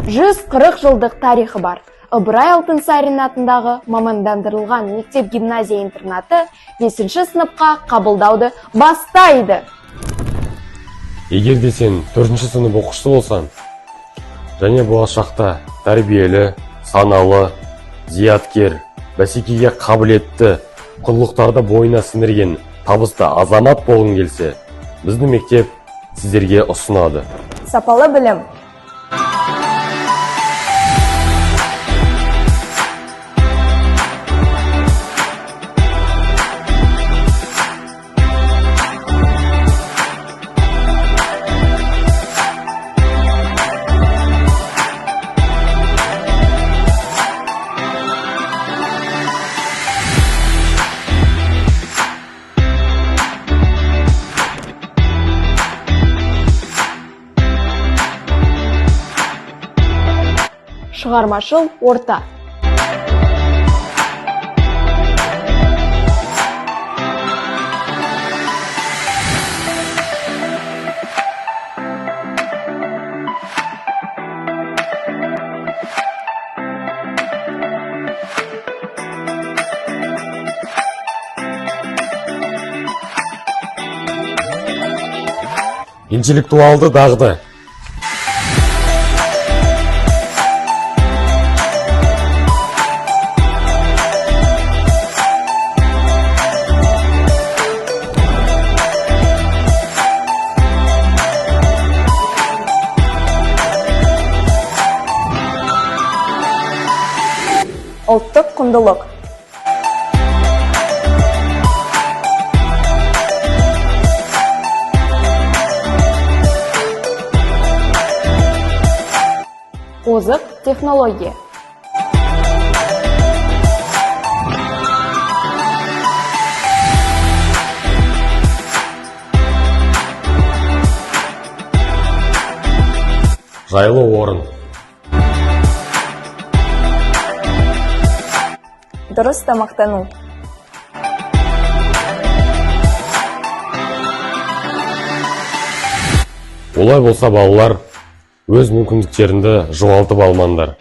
140 жылдық тарихы бар. Ыбырай Алтынсарин атындағы мамандандырылған мектеп-гимназия интернаты 5-ші сыныпқа қабылдауды бастайды. Егер де сен 4-ші сынып оқушысы болсаң, және болашақта тәрбиелі, саналы, зияткер, бәсекеге қабілетті, құндылықтарды бойына сіңірген табысты азамат болғың келсе, біздің мектеп сіздерге ұсынады. Сапалы білім. Шығармашыл орта. Интеллектуалды дағды. Ұлттық құндылық. Озық технология. Жайлы орын. Дұрыс тамақтану. Олай болса балалар, өз мүмкіндіктеріңді жоғалтып алмаңдар.